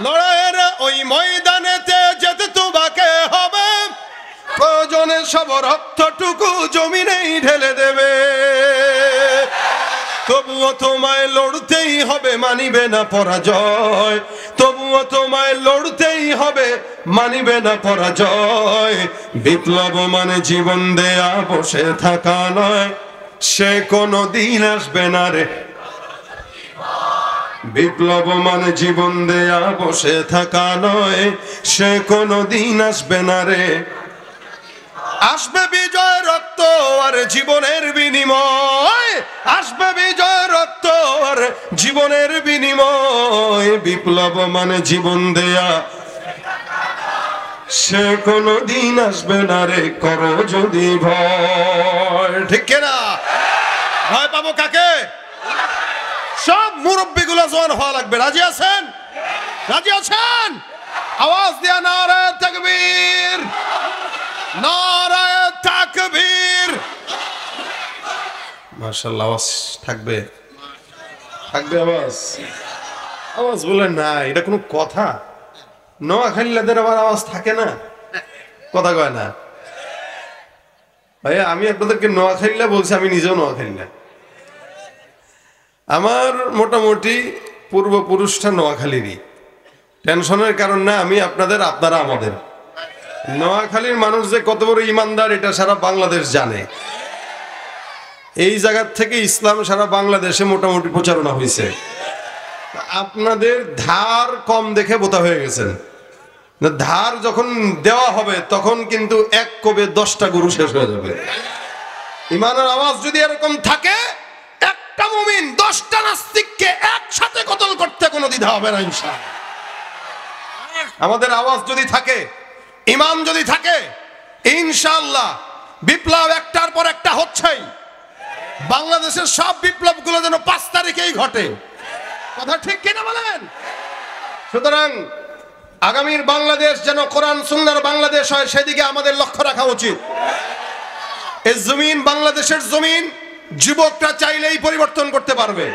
লড়াইয়ের ওই ময়দানেতে যেতে তোমাকে হবে, প্রয়োজনে সব রক্তটুকু জমিনেই ঢেলে দেবে। তবুও তোমায় লড়তেই হবে, মানিবে না পরাজয়। তবুও তোমায় লড়তেই হবে, মানিবে না পরাজয়। বিপ্লব মানে জীবন দেয়া বসে থাকা নয়, সে কোনো দিন আসবে না রে। বিপ্লব মানে জীবন দেয়া বসে থাকা নয়, সে কোনো দিন আসবে না রে। আসবে বিজয় রক্ত আর জীবনের বিনিময়, আসবে বিজয় রক্ত আর জীবনের বিনিময়। বিপ্লব মানে জীবন দেয়া, সে কোনো দিন আসবে না রে, করো যদি ভয়। ঠিক কিনা? ভয় পাবো কাকে? সব মুরব্বীগুলো জোয়ান হওয়া লাগবে। রাজি আছেন? রাজি আছেন? আওয়াজ দিয়া নারায়ে তাকবীর, নারায়ে তাকবীর। মাশাআল্লাহ, আওয়াজ থাকবে, থাকবে আওয়াজ। আওয়াজ বলেন না, এটা কোনো কথা? নোয়াখালীদের আবার আওয়াজ থাকে না, কথা কয় না। ভাইয়া আমি আপনাদেরকে নোয়াখালীলা বলছি, আমি নিজেও নোয়াখালীলা। আমার মোটামুটি পূর্বপুরুষটা নোয়াখালীরই। টেনশনের কারণ না, আমি আপনাদের, আপনারা আমাদের। নোয়াখালীর মানুষ যে কত বড় ইমানদার এটা সারা বাংলাদেশ জানে। এই জায়গার থেকে ইসলাম সারা বাংলাদেশে মোটামুটি প্রচারণা হয়েছে। আপনাদের ধার কম দেখে বোতা হয়ে গেছেন। ধার যখন দেওয়া হবে তখন কিন্তু এক কোবে 10টা গরু শেষ হয়ে যাবে। ইমানের আওয়াজ যদি এরকম থাকে, একটা মুমিন 10টা নাস্তিককে একসাথে কতল করতে কোনো দ্বিধা হবে না ইনশাআল্লাহ। আমাদের আওয়াজ যদি থাকে, ইমান যদি থাকে, ইনশাআল্লাহ বিপ্লব একটার পর একটা হচ্ছেই। বাংলাদেশের সব বিপ্লবগুলো যেন 5 তারিখেই ঘটে। কথা ঠিক কিনা বলেন? সুতরাং আগামীর বাংলাদেশ যেন কোরআন সুন্নাহর বাংলাদেশ হয়, সেদিকে আমাদের লক্ষ্য রাখা উচিত। এই জমিন বাংলাদেশের জমিন, যুবকরা চাইলেই পরিবর্তন করতে পারবে।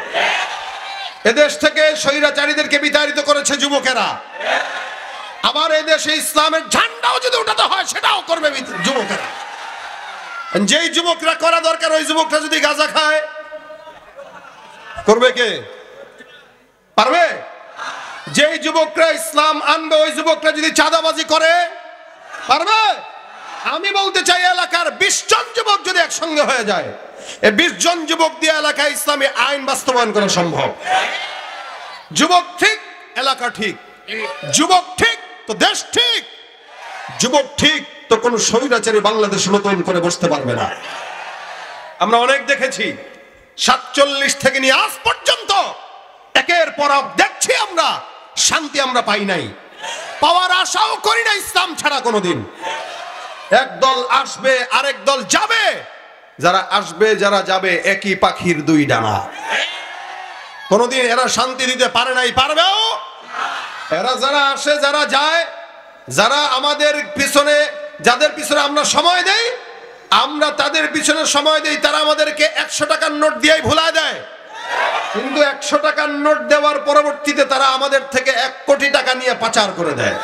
এদেশ থেকে স্বৈরাচারীদেরকে বিতাড়িত করেছে যুবকেরা। আবার এদেশে ইসলামের ঝান্ডাও যদি উঠাতে হয় সেটাও করবে যুবকেরা। যেই যুবকরা করা দরকার, ওই যুবকরা যদি গাঁজা খায়, করবে কে? পারবে? যেই যুবকরা ইসলাম আনবে, ওই যুবকরা যদি চাঁদাবাজি করে, পারবে? আমি বলতে চাই, এলাকার 20 জন যুবক যদি একসঙ্গে হয়ে যায়, এই 20 জন যুবক দিয়ে এলাকায় ইসলামী আইন বাস্তবায়ন করা সম্ভব। যুবক ঠিক, এলাকা ঠিক। যুবক ঠিক তো দেশ ঠিক। যুবক ঠিক তো কোন স্বৈরাচারী বাংলাদেশ নতুন করে বসতে পারবে না। আমরা অনেক দেখেছি, 47 থেকে নিয়ে আজ পর্যন্ত একের পর এক দেখছি আমরা শান্তি আমরা পাই নাই, পাওয়ার আশাও করি না ইসলাম ছাড়া কোনোদিন। এক দল আসবে, আরেক দল যাবে। যারা আসবে, যারা যাবে, একই পাখির 2 ডানা। কোনোদিন এরা শান্তি দিতে পারে নাই, পারবেও। এরা যারা আসে, যারা যায়, যারা আমাদের পিছনে, যাদের পিছনে আমরা সময় দেই, আমরা তাদের পিছনে সময় দেই, তারা আমাদেরকে 100 টাকার নোট দিয়েই ভুলায় দেয়। কিন্তু 100 টাকার নোট দেওয়ার পরবর্তীতে তারা আমাদের থেকে 1 কোটি টাকা নিয়ে পাচার করে দেয়।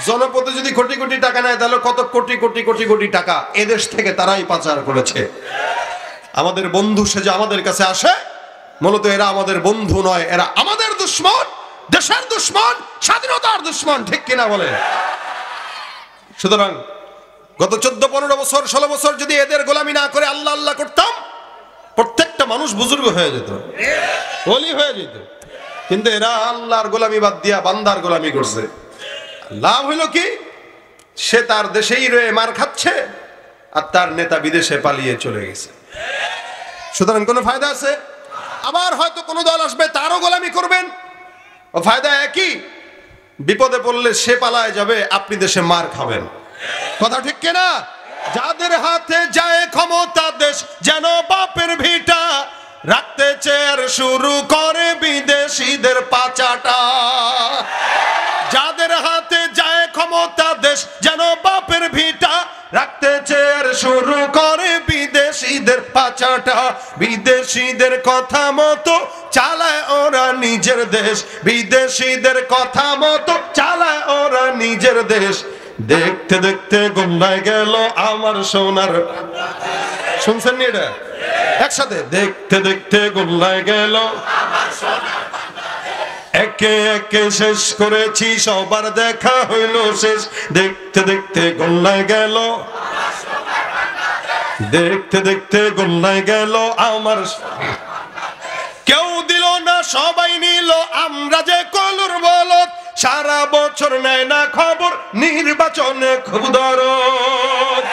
জনপদে যদি কোটি কোটি টাকা নেয়, তাহলে কত কোটি কোটি কোটি কোটি টাকা এদেশ থেকে তারাই পাচার করেছে। আমাদের বন্ধু সেজে আমাদের কাছে আসে, মূলত এরা আমাদের বন্ধু নয়, এরা আমাদের দুশমন, দেশের দুশমন, স্বাধীনতার দুশমন। ঠিক কিনা বলে? সুতরাং গত 14-15 বছর, 16 বছর যদি এদের গোলামি না করে আল্লাহ আল্লাহ করতাম, প্রত্যেকটা মানুষ বুজুর্গ হয়ে যেত, ওলি হয়ে যেত। কিন্তু এরা আল্লাহর গোলামি বাদ দিয়া বান্দার গোলামি করছে। লাভ হইল কি? সে তার দেশেই রয়ে মার খাচ্ছে, আর তার নেতা বিদেশে পালিয়ে চলে গেছে। সুতরাং কোনো ফায়দা আছে? আবার হয়তো কোনো দল আসবে, তারও গোলামি করবেন, ও ফায়দা একই। বিপদে পড়লে সে পালায় যাবে, আপনি দেশে মার খাবেন। কথা ঠিক কিনা? যাদের হাতে যায় ক্ষমতা, দেশ যেন বাপের ভিটা, রাখতে চেয়ার শুরু করে বিদেশিদের পাচাটা। যাদের হাতে যায় ক্ষমতা, দেশ যেন বাপের ভিটা, রাখতে চেয়ার শুরু করে বিদেশিদের পাচাটা। ধাঁচাটা, বিদেশিদের কথা মতো চালায় ওরা নিজের দেশ, বিদেশিদের কথা মতো চালায় ওরা নিজের দেশ। দেখতে দেখতে গোল্লায় গেল আমার সোনার, শুনছেন নি এটা একসাথে? দেখতে দেখতে গোল্লায় গেল, একে একে শেষ করেছি সবার দেখা হইল শেষ। দেখতে দেখতে গোল্লায় গেল, দেখতে দেখতে গোল্লায় গেল আমার, কেউ দিল না সবাই নিল, আমরা যে কলুর বলদ, সারা বছর নেয় না খবর, নির্বাচনে খুব দরদ।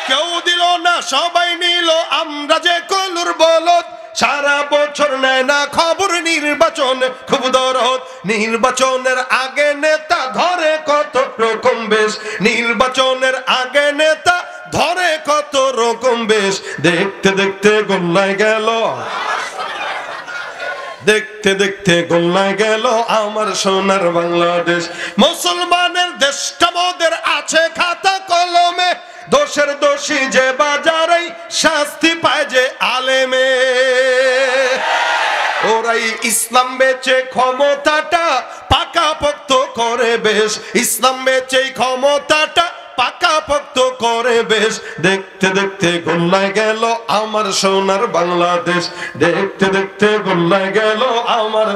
কেউ দিল না সবাই নিল, আমরা যে কলুর বলদ, সারা বছর নেয় না খবর, নির্বাচনে খুব দরদ। নির্বাচনের আগে নেতা ধরে কত রকম বেশ, নির্বাচনের আগে নেতা ধরে কত রকম বেশ। দেখতে দেখতে গোল্লায় গেল, দেখতে দেখতে গোল্লায় গেল আমার সোনার বাংলাদেশ। মুসলমানের দেশটা মোদের আছে খাতা কলমে, দোষের দোষী যে বাজারেই শাস্তি পায় যে আলেমে। ওরাই ইসলাম বেচে ক্ষমতাটা পাকাপোক্ত করে বেশ, ইসলাম বেচে ক্ষমতাটা পাকাপোক্ত করে বেশ। দেখতে দেখতে গোল্লায় গেল আমার সোনার বাংলাদেশ, দেখতে দেখতে গোল্লায় গেল আমার,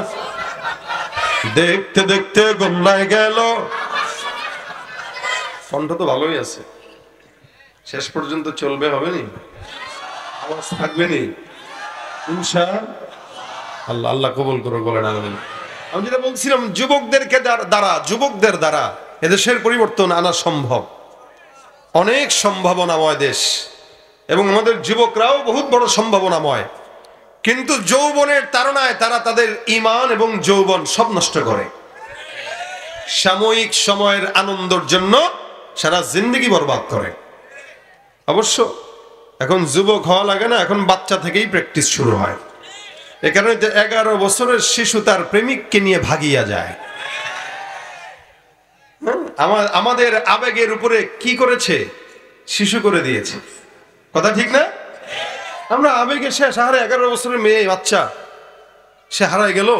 দেখতে দেখতে গোল্লায় গেল। কণ্ঠ তো ভালোই আছে, শেষ পর্যন্ত চলবে, হবে নি? আওয়াজ থাকবে নি? ইনশাআল্লাহ। আল্লাহ কবুল করে বলেন আমিন। আমি যেটা বলছিলাম, যুবকদেরকে দ্বারা, যুবকদের দ্বারা এদেশের পরিবর্তন আনা সম্ভব। অনেক সম্ভাবনাময় দেশ এবং আমাদের যুবকরাও বহুত বড় সম্ভাবনাময়, কিন্তু যৌবনের তাড়নায় তারা তাদের ঈমান এবং যৌবন সব নষ্ট করে। সাময়িক সময়ের আনন্দের জন্য সারা জিন্দেগি বরবাদ করে। অবশ্য এখন যুবক হওয়া লাগে না, এখন বাচ্চা থেকেই প্র্যাকটিস শুরু হয়। এ কারণে 11 বছরের শিশু তার প্রেমিককে নিয়ে ভাগিয়া যায়। আমাদের আবেগের উপরে কি করেছে? শিশু করে দিয়েছে। কথা ঠিক না? আমরা আবেগে শেষ। আরে 11 বছরের মেয়ে বাচ্চা, সে হারায় গেল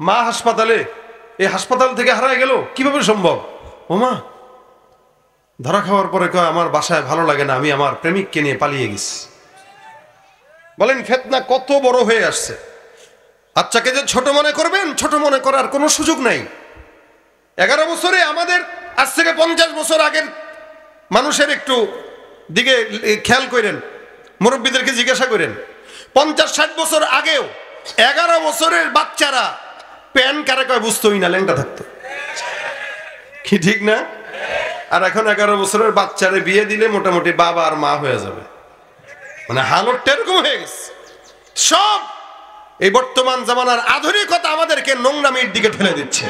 মা হাসপাতালে, এই হাসপাতাল থেকে হারায় গেল, কিভাবে সম্ভব? ও মা ধরা খাওয়ার পরে কয় আমার বাসায় ভালো লাগে না, আমি আমার প্রেমিককে নিয়ে পালিয়ে গেছি। বলেন ফিতনা কত বড় হয়ে আসছে। বাচ্চাকে যে ছোট মনে করবেন, ছোট মনে করার কোনো সুযোগ নাই। 11 বছরে আমাদের আজ থেকে 50 বছর আগের মানুষের একটু দিকে খেয়াল করেন, মুরব্বীদেরকে জিজ্ঞাসা করেন। 50-60 বছর আগেও 11 বছরের বাচ্চারা প্যান কারে কয় বুঝতোই না, ল্যাংটা থাকতো। কি ঠিক না? আর এখন 11 বছরের বাচ্চারে বিয়ে দিলে মোটামুটি বাবা আর মা হয়ে যাবে। মানে হালতটা এরকম হয়ে গেছে। সব এই বর্তমান জামানার আধুনিকতা আমাদেরকে নোংরামির দিকে ঠেলে দিচ্ছে।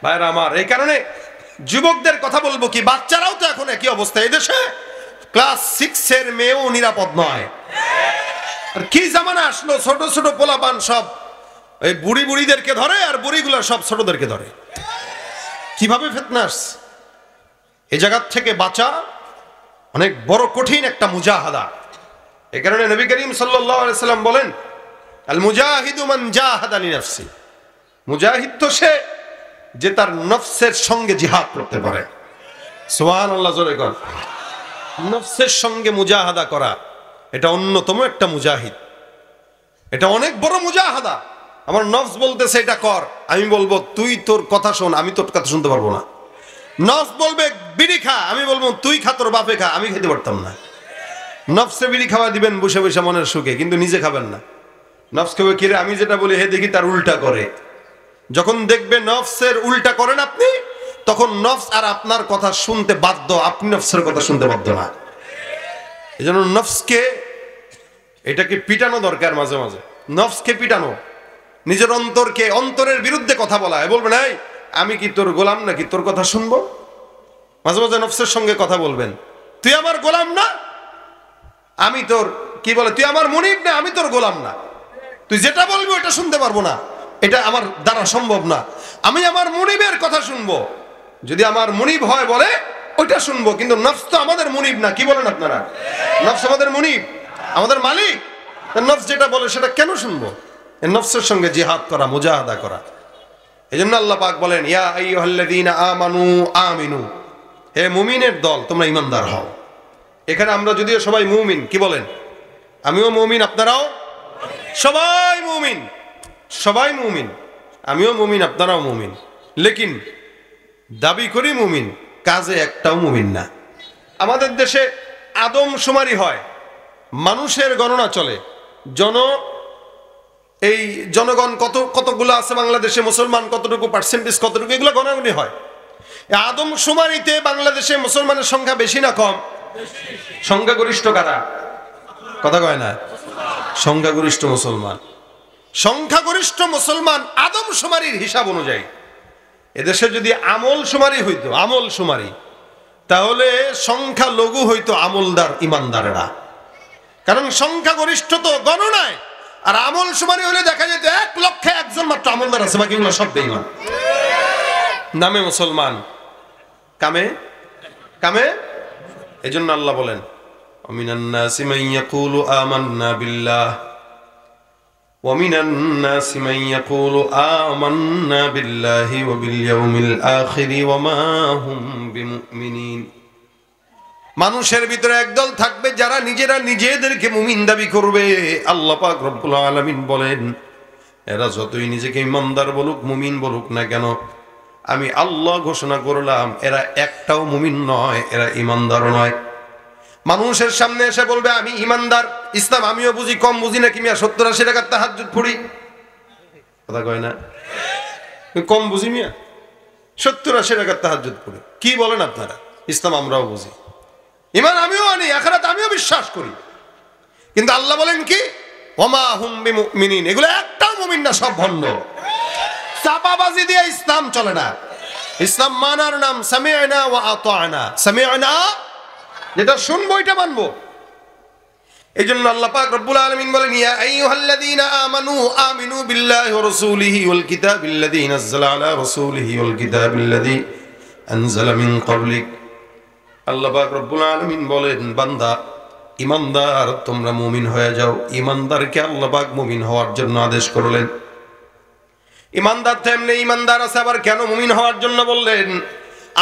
ভাইরা আমার, এই কারণে যুবকদের কথা বলবো কি, বাচ্চারাও তো এখন একই অবস্থা। এই দেশে ক্লাস 6 এর মেয়েও নিরাপদ নয়। আর কি জামানা আসলো, ছোট ছোট পোলাপান সব এই বুড়ি বুড়িদেরকে ধরে, আর বুড়িগুলো সব ছোটদেরকে ধরে। কিভাবে ফিতনা আসছে? এই জায়গা থেকে বাঁচা অনেক বড় কঠিন একটা মুজাহাদা। এই কারণে নবী করিম সাল্লাল্লাহু আলাইহি সাল্লাম বলেন, আল মুজাহিদু মান জাহাদা লিনাফসি। মুজাহিদ তো সে যে তার নফসের সঙ্গে জিহাদ করতে পারে। সুবহানাল্লাহ, জোরে কর। নফসের সঙ্গে মুজাহাদা করা, এটা অন্যতম একটা মুজাহিদ। এটা অনেক বড় মুজাহাদা। আমার নফস বলতেছে এটা কর, আমি বলবো তুই তোর কথা শোন, আমি তোর কথা শুনতে পারবো না। নফস বলবে বিড়ি খা, আমি বলবো তুই খা, তোর বাপে খা, আমি খেতে পারতাম না। নফসে বিড়ি খাওয়া দিবেন বসে বসে মনের সুখে, কিন্তু নিজে খাবেন না। নফস কেবে কিরে আমি যেটা বলি হে দেখি তার উল্টা করে। যখন দেখবে নফসের উল্টা করেন আপনি, তখন নফস আর আপনার কথা শুনতে বাধ্য, আপনি নফসের কথা শুনতে বাধ্য না। এই জন্য নফসকে এটাকে পিটানো দরকার। মাঝে মাঝে নফসকে পিটানো, নিজের অন্তরকে, অন্তরের বিরুদ্ধে কথা বলা। বলবেন এই আমি কি তোর গোলাম নাকি তোর কথা শুনবো? মাঝে মাঝে নফসের সঙ্গে কথা বলবেন, তুই আমার গোলাম না, আমি তোর কি বলে তুই আমার মুনিব না, আমি তোর গোলাম না, তুই যেটা বলবি ওটা শুনতে পারবো না, এটা আমার দ্বারা সম্ভব না, আমি আমার মুনিবের কথা শুনবো। যদি আমার মুনিব হয় বলে ওইটা শুনবো, কিন্তু নফস তো আমাদের মুনিব না। কি বলেন আপনারা? নফস আমাদের মুনিব, আমাদের মালিক। নফস যেটা বলে সেটা কেন শুনবো? নফসের সঙ্গে জিহাদ করা, মুজাহাদা করা। এজন্য আল্লাহ পাক বলেন, ইয়া আইয়ুহাল্লাযীনা আমানু আমিনু, হে মুমিনের দল তোমরা ইমানদার হও। এখানে আমরা যদিও সবাই মুমিন, কি বলেন? আমিও মুমিন, আপনারাও সবাই মুমিন, সবাই মুমিন, আমিও মুমিন, আপনারাও মুমিন। লেকিন দাবি করি মুমিন, কাজে একটাও মুমিন না। আমাদের দেশে আদমশুমারি হয়, মানুষের গণনা চলে, এই জনগণ কতগুলো আছে বাংলাদেশে, মুসলমান কতটুকু, পার্সেন্টেজ কতটুকু, এগুলো গণাগুনি হয়। আদমশুমারিতে বাংলাদেশে মুসলমানের সংখ্যা বেশি না কম? সংখ্যাগরিষ্ঠ কারা? কথা কয় না? সংখ্যাগরিষ্ঠ মুসলমান। সংখ্যাগরিষ্ঠ মুসলমান আদমশুমারির হিসাব অনুযায়ী। এদেশে যদি আমল শুমারি হইতো, আমল শুমারি, তাহলে সংখ্যা লঘু হইতো আমলদার ইমানদারেরা। কারণ সংখ্যাগরিষ্ঠ তো গণনায়, আর আমল শুমারি হলে দেখা যেত 1 লক্ষে 1 জন মাত্র আমলদার আছে, বাকিগুলো সব বেঈমান। নামে মুসলমান, কামে কামে। এজন্য আল্লাহ বলেন, ওয়ামিনান নাসি মান ইয়াকুলু আমান্না বিল্লাহ ওয়ামিনান নাসি মান ইয়াকুলু আমান্না বিল্লাহি ওয়া বিল ইয়াউমিল আখিরি ওয়া মা হুম বিমুমিনিন। মানুষের ভিতরে একদল থাকবে যারা নিজেদেরকে মুমিন দাবি করবে। আল্লাহ পাক রব্বুল আলামিন বলেন, এরা যতই নিজেকে ইমানদার বলুক, মুমিন বলুক না কেন, আমি আল্লাহ ঘোষণা করলাম এরা একটাও মুমিন নয়, এরা ইমানদার নয়। মানুষের সামনে এসে বলবে আমি ইমানদার, ইসলাম আমিও বুঝি, কম বুঝি নাকি মিয়া, 70-80 রাকাত তাহাজ্জুদ পড়ি। কথা কয় না? কম বুঝি মিয়া, 70-80 রাকাত তাহাজ্জুদ পড়ি। কি বলেন আপনারা? ইসলাম আমরাও বুঝি, ঈমান আমিও আনি, আখিরাত আমিও বিশ্বাস করি। কিন্তু আল্লাহ বলেন কি, ওয়ামা হুম বিমুমিনিন, এগুলো একটাও মুমিন না, সব ভণ্ড। চাপাবাজি দিয়ে ইসলাম চলে না। ইসলাম মানার নাম সামি'না ওয়া আতা'না। সামি'না, যেটা শুনবো এটা মানবো। এইজন্য আল্লাহ পাক রব্বুল আলামিন বলেন, ইয়া আইয়ুহাল্লাযীনা আমানু আমিনু বিল্লাহি ওয়া রাসূলিহি ওয়াল কিতাবিল্লাযী নাযালা আলা রাসূলিহি ওয়াল কিতাবিল্লাযী আনজালা মিন ক্বাবলিক। আল্লাহ পাক রব্বুল আলামিন বলেন, বান্দা ইমানদার তোমরা মুমিন হয়ে যাও। ইমানদারকে আল্লাহ পাক মুমিন হওয়ার জন্য আদেশ করলেন। ইমানদার তো এমনি ইমানদার আছে, আবার কেন মুমিন হওয়ার জন্য বললেন?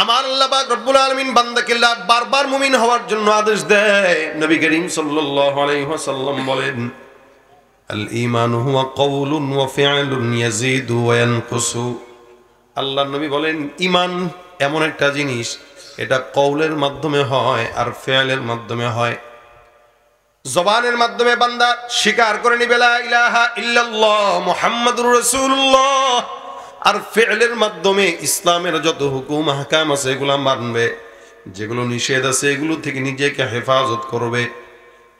আমার আল্লাহ পাক রব্বুল আলামিন বান্দাকে বারবার মুমিন হওয়ার জন্য আদেশ দেয়। নবী করিম সাল্লাল্লাহু আলাইহি ওয়াসাল্লাম বলেন, আল ঈমানু হুয়া কাওলুন ওয়া ফি'লুন ইয়াজিদু ওয়া ইয়ানকুসু। আল্লাহর নবী বলেন, ঈমান এমন একটা জিনিস, এটা কওলের মাধ্যমে হয় আর ফি'লের মাধ্যমে হয়। জবানের মাধ্যমে বান্দা স্বীকার করে নিবে লা ইলাহা ইল্লাল্লাহ মুহাম্মাদুর রাসূলুল্লাহ, আর ফি'লের মাধ্যমে ইসলামের যত হুকুম আহকাম আছে এগুলো মানবে, যেগুলো নিষেধ আছে এগুলো থেকে নিজেকে হেফাজত করবে।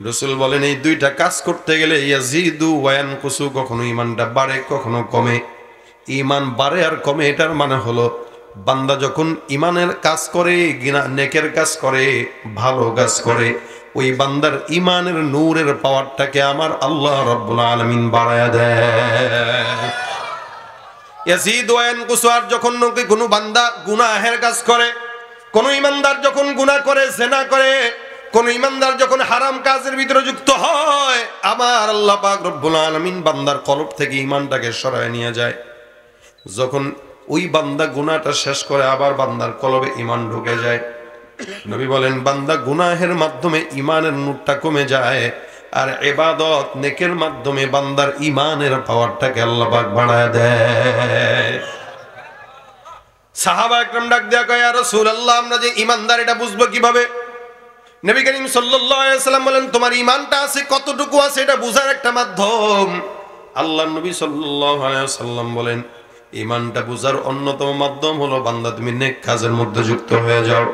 রাসূল বলেন, এই দুইটা কাজ করতে গেলে ইয়াজিদু ওয়া ইয়ানকুসু, কখনো ঈমানটা বাড়ে কখনো কমে। ঈমান বাড়ে আর কমে, এটার মানে হলো বান্দা যখন ঈমানের কাজ করে, নেকের কাজ করে, ভালো কাজ করে, ওই বান্দার ঈমানের নূরের পাওয়ারটাকে আমার আল্লাহ রাব্বুল আলামিন বাড়ায়া দেয়। ইয়াজিদু ওয়া ইয়ানকুসু। আর যখন কোনো বান্দা গুনাহের কাজ করে, কোন ঈমানদার যখন গুনাহ করে, জিনা করে, কোন ঈমানদার যখন হারাম কাজের ভিতরে যুক্ত হয়, আমার আল্লাহ পাক রব্বুল আলামিন বান্দার কলব থেকে ঈমানটাকে সরায় নিয়ে যায়। যখন ওই বান্দা গুনাহটা শেষ করে, আবার বান্দার কলবে ঈমান ঢুকে যায়। নবী বলেন, বান্দা গুনাহের মাধ্যমে ঈমানের নূরটা কমে যায়, আর ইবাদত নেকের মাধ্যমে বান্দার ঈমানের পাওয়ারটাকে আল্লাহ পাক বাড়ায় দেয়। সাহাবা একরাম ডাক দেয়া কয়, ইয়া রাসূলুল্লাহ, আমরা যে ঈমানদার এটা বুঝবো কিভাবে? নবী করিম সাল্লাল্লাহু আলাইহি ওয়াসাল্লাম বলেন, তোমার ঈমানটা আছে কতটুকু আছে এটা বুঝার একটা মাধ্যম। আল্লাহর নবী সাল্লাল্লাহু আলাইহি ওয়াসাল্লাম বলেন, ঈমানটা বুঝার অন্যতম মাধ্যম হলো বান্দা তুমি নেক কাজের মধ্যে যুক্ত হয়ে যাও।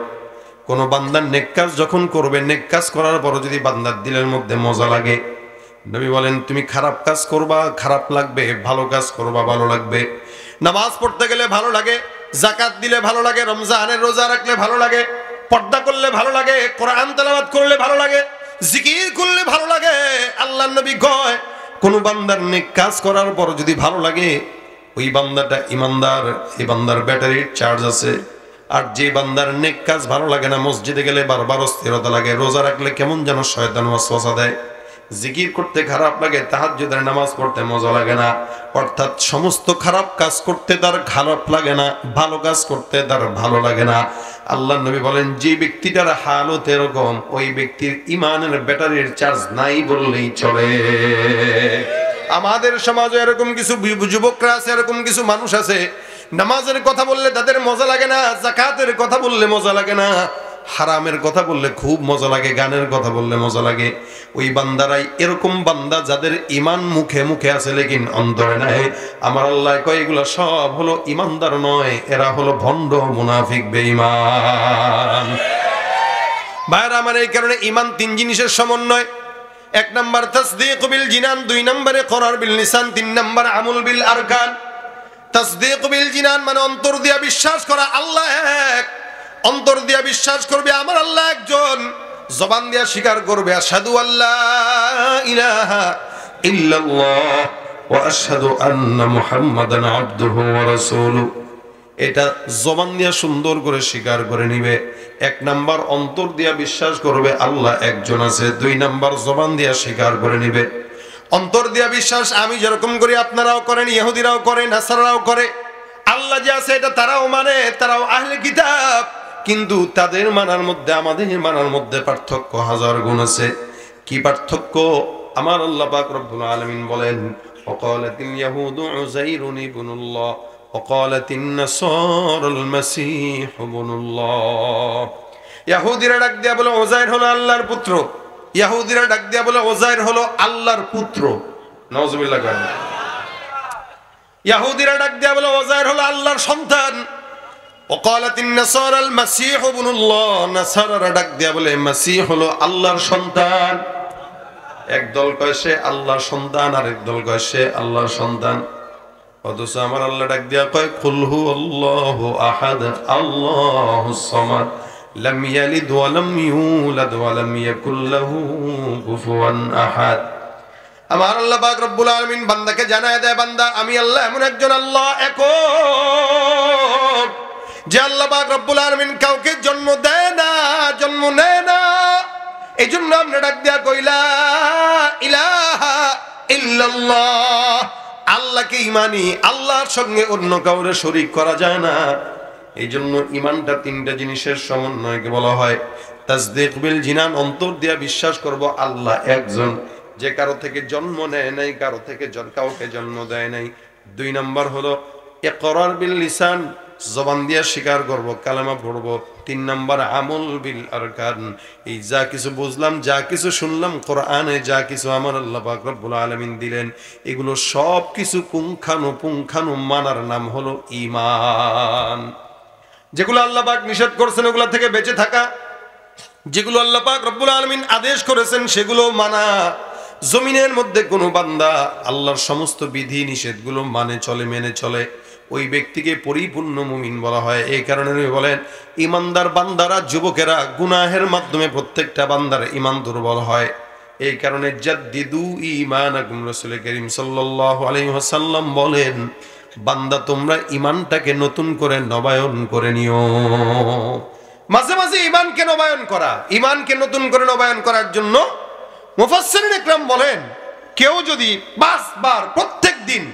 কোন বান্দার নেক কাজ যখন করবে, নেক কাজ করার পর যদি বান্দার দিলের মধ্যে মজা লাগে, নবী বলেন তুমি খারাপ কাজ করবা খারাপ লাগবে, ভালো কাজ করবা ভালো লাগবে। নামাজ পড়তে গেলে ভালো লাগে, যাকাত দিলে ভালো লাগে, রমজানের রোজা রাখলে ভালো লাগে, পর্দা করলে ভালো লাগে, কোরআন তেলাওয়াত করলে ভালো লাগে, জিকির করলে ভালো লাগে। আল্লাহর নবী কয়, কোন বান্দার নেক কাজ করার পর যদি ভালো লাগে, ওই বান্দাটা ইমানদার, এই বান্দার ব্যাটারির চার্জ আছে। আর যে বান্দার নেক কাজ ভালো লাগে না, মসজিদে গেলে বারবার অস্থিরতা লাগে, রোজা রাখলে কেমন যেন শয়তান ওয়াসওয়াসা দেয়, জিকির করতে খারাপ লাগে, তাহাজ্জুদের নামাজ পড়তে মজা লাগে না, অর্থাৎ সমস্ত খারাপ কাজ করতে তার খারাপ লাগে না, ভালো কাজ করতে তার ভালো লাগে না। আল্লাহ নবী বলেন, যে ব্যক্তিটার হালত এরকম, ওই ব্যক্তির ইমানের ব্যাটারির চার্জ নাই বললেই চলে। আমাদের সমাজে এরকম কিছু যুবকরা আছে, এরকম কিছু মানুষ আছে, নামাজের কথা বললে তাদের মজা লাগে না, যাকাতের কথা বললে মজা লাগে না, হারামের কথা বললে খুব মজা লাগে, গানের কথা বললে মজা লাগে। ওই বান্দারাই এরকম বান্দা যাদের ইমান মুখে মুখে আছে লেকিন অন্তরে নাই। আমার আল্লাহ কয় এগুলো সব হলো ইমানদার নয়, এরা হলো ভণ্ড মুনাফিক বেঈমান। ভাইরা আমার, এই কারণে ইমান তিন জিনিসের সমন্বয়। এক নাম্বার তাসদীক বিল জিনান, দুই নম্বরে করার বিল লিসান, তিন নম্বর আমল বিল আরকান। তাসদীক বিল জিনান মানে অন্তর দিয়া বিশ্বাস করা আল্লাহ এক, অন্তর দিয়া বিশ্বাস করবে আমার আল্লাহ একজন, জবান দিয়া স্বীকার করবে আশহাদু আল্লা ইলাহা ইল্লাল্লাহ ওয়া আশহাদু আন্না মুহাম্মাদান আবদুহু ওয়া রাসূলুহু। এটা জবান দিয়া সুন্দর করে স্বীকার করে নিবে। এক নাম্বার অন্তর দিয়া বিশ্বাস করবে আল্লাহ একজন আছে, দুই নাম্বার জবান দিয়া স্বীকার করে নিবে। অন্তর দিয়া বিশ্বাস আমি যেরকম করি আপনারাও করেন, ইহুদিরাও করে, নাসারাও করে। আল্লাহ যে আছে এটা তারাও মানে, তারাও আহলে কিতাব, কিন্তু তাদের মানার মধ্যে আমাদের মানার মধ্যে পার্থক্য হাজার গুণ আছে। কি পার্থক্য? আমার আল্লাহ পাক রব্বুল আলামিন বলেন, ওয়াকালাতিল ইয়াহুদু উযাইরুন ইবনুল্লাহ ওয়াকালাতিন নাসারাল মাসীহ ইবনুল্লাহ। ইহুদিরা ডাক দিয়া বলে উযাইর হলো আল্লাহর পুত্র, ইহুদিরা ডাক দিয়া বলে উযাইর হলো আল্লাহর পুত্র। নাউজুবিল্লাহ। ইহুদিরা ডাক দিয়া বলে উযাইর হলো আল্লাহর সন্তান। ওয়াকালাতিন নাসারাল মাসীহ ইবনুল্লাহ, নাসারারা ডাক দিয়া বলে মাসীহ হলো আল্লাহর সন্তান। একদল কয় সে আল্লাহর সন্তান, আর একদল কয় সে আল্লাহর সন্তান। অথচ আমার আল্লাহ ডাক দিয়া কয় কুল হুয়াল্লাহু আহাদ আল্লাহুস সামাদ লাম ইয়ালিদ ওয়া লাম ইউলাদ ওয়া লাম ইয়াকুল লাহু কুফুয়ান আহাদ। আমার আল্লাহ পাক রব্বুল আলামিন বান্দাকে জানায় দেয়, বান্দা আমি আল্লাহ এমন একজন আল্লাহ একক, যে আল্লাহ পাক রব্বুল আলামিন কাউকে জন্ম দেয় না, জন্ম নেয় না। এই জন্য আমরা ডাক দিয়া কইলা ইলাহা ইল্লাল্লাহ, আল্লাহকে ইমানি, আল্লাহর সঙ্গে অন্য কাউরে শরীক করা যায় না। এই জন্য ইমানটা তিনটা জিনিসের সমন্বয়কে বলা হয় তাসদীক বিল জিনান, অন্তর দিয়া বিশ্বাস করব আল্লাহ একজন, যে কারো থেকে জন্ম নেয় নাই, কারো থেকে কাউকে জন্ম দেয় নাই। দুই নাম্বার হলো ইকরার বিল লিসান, জবান দিয়া স্বীকার করব, কালেমা পড়ব। তিন নাম্বার আমল বিল আরকান, এই যা কিছু বুঝলাম, যা কিছু শুনলাম কোরআনে, যা কিছু আমার আল্লাহ পাক রব্বুল আলামিন দিলেন, এগুলো সব কিছু পুঙ্খানু মানার নাম হলো ঈমান। যেগুলো আল্লাহ পাক নিষেধ করেছেন ওগুলা থেকে বেঁচে থাকা, যেগুলো আল্লাহ পাক রব্বুল আলামিন আদেশ করেছেন সেগুলো মানা। জমিনের মধ্যে কোনো বান্দা আল্লাহর সমস্ত বিধি নিষেধগুলো মানে চলে, মেনে চলে, ওই ব্যক্তিকে পরিপূর্ণ মুমিন বলা হয়। এই কারণে বলেন ইমানদার বান্দারা, যুবকেরা গুনাহের মাধ্যমে প্রত্যেকটা বান্দার ইমান দুর্বল হয়। এই কারণে জাদ্দিদু ঈমানাকুম, রাসূল করিম সাল্লাল্লাহু আলাইহি ওয়াসাল্লাম বলেন, বান্দা তোমরা ইমানটাকে নতুন করে নবায়ন করে নিও। মাঝে মাঝে ইমানকে নবায়ন করা, ইমানকে নতুন করে নবায়ন করার জন্য মুফাসসিরিন ইকরাম বলেন, কেউ যদি 5 বার প্রত্যেক দিন